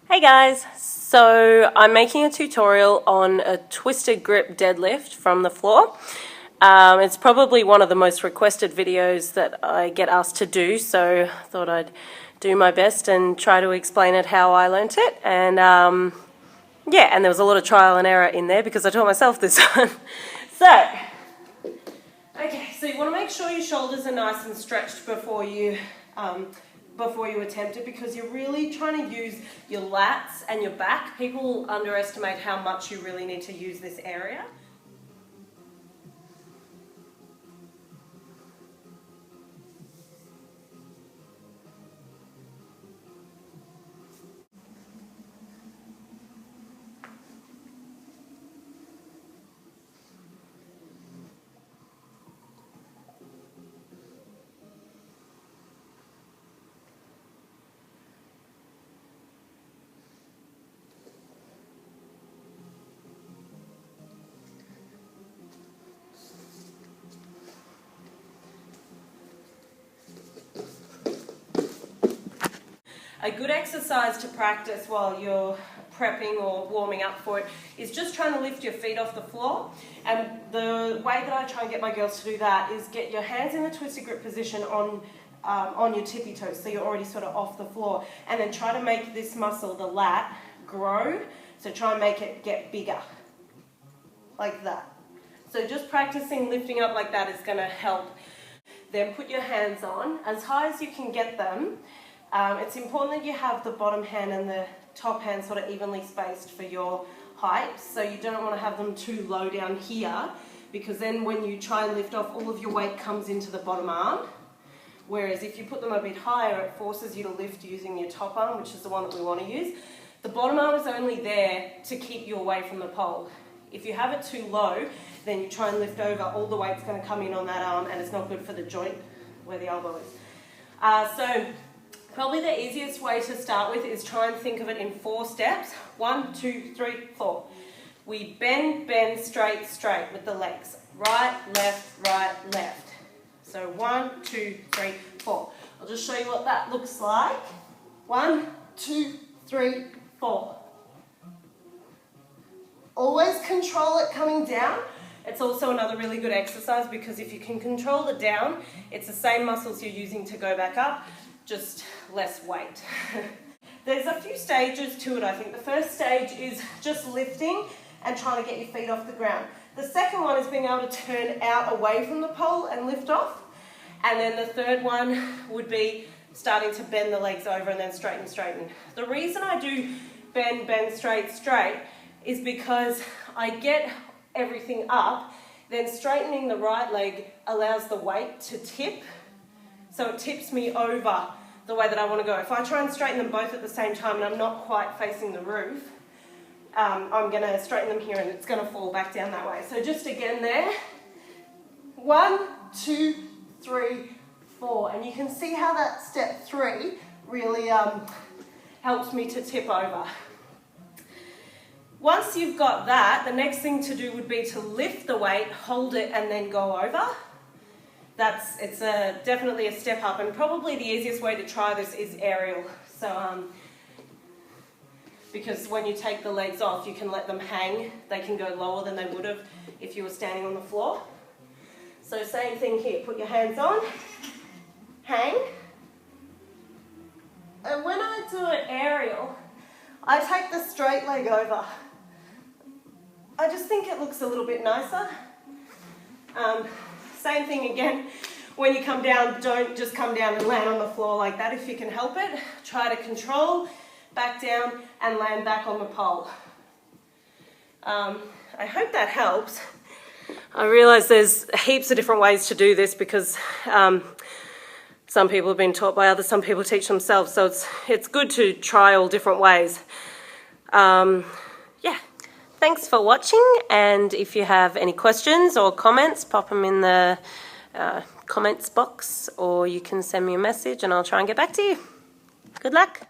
Hey guys, so I'm making a tutorial on a twisted grip deadlift from the floor. It's probably one of the most requested videos that I get asked to do, so I thought I'd do my best and try to explain it how I learnt it. And yeah, and there was a lot of trial and error in there because I taught myself this one. So, okay, so you want to make sure your shoulders are nice and stretched before you attempt it, because you're really trying to use your lats and your back. People underestimate how much you really need to use this area. A good exercise to practice while you're prepping or warming up for it is just trying to lift your feet off the floor. And the way that I try and get my girls to do that is get your hands in the twisted grip position on your tippy toes, so you're already sort of off the floor, and then try to make this muscle, the lat, grow. So try and make it get bigger, like that. So just practicing lifting up like that is going to help. Then put your hands on as high as you can get them. It's important that you have the bottom hand and the top hand sort of evenly spaced for your height, so you don't want to have them too low down here, because then when you try and lift off, all of your weight comes into the bottom arm. Whereas if you put them a bit higher, it forces you to lift using your top arm, which is the one that we want to use. The bottom arm is only there to keep you away from the pole. If you have it too low, then you try and lift over, all the weight's going to come in on that arm, and it's not good for the joint where the elbow is. So probably the easiest way to start with is try and think of it in 4 steps. 1, 2, 3, 4. We bend, straight, straight with the legs. Right, left, left. So 1, 2, 3, 4. I'll just show you what that looks like. 1, 2, 3, 4. Always control it coming down. It's also another really good exercise, because if you can control the down, it's the same muscles you're using to go back up, just less weight. There's a few stages to it, I think. The first stage is just lifting and trying to get your feet off the ground. The second one is being able to turn out away from the pole and lift off. And then the third one would be starting to bend the legs over and then straighten, straighten. The reason I do bend, straight, straight is because I get everything up, then straightening the right leg allows the weight to tip. So it tips me over the way that I want to go. If I try and straighten them both at the same time and I'm not quite facing the roof, I'm going to straighten them here and it's going to fall back down that way. So just again there. 1, 2, 3, 4. And you can see how that step 3 really helps me to tip over. Once you've got that, the next thing to do would be to lift the weight, hold it, and then go over. It's definitely a step up, and probably the easiest way to try this is aerial. So, because when you take the legs off, you can let them hang. They can go lower than they would have if you were standing on the floor. So same thing here, put your hands on, hang. And when I do an aerial, I take the straight leg over. I just think it looks a little bit nicer. Same thing again, when you come down, don't just come down and land on the floor like that if you can help it. Try to control, back down, and land back on the pole. I hope that helps. I realise there's heaps of different ways to do this, because some people have been taught by others, some people teach themselves, so it's good to try all different ways. Yeah. Thanks for watching, and if you have any questions or comments, pop them in the comments box, or you can send me a message and I'll try and get back to you. Good luck.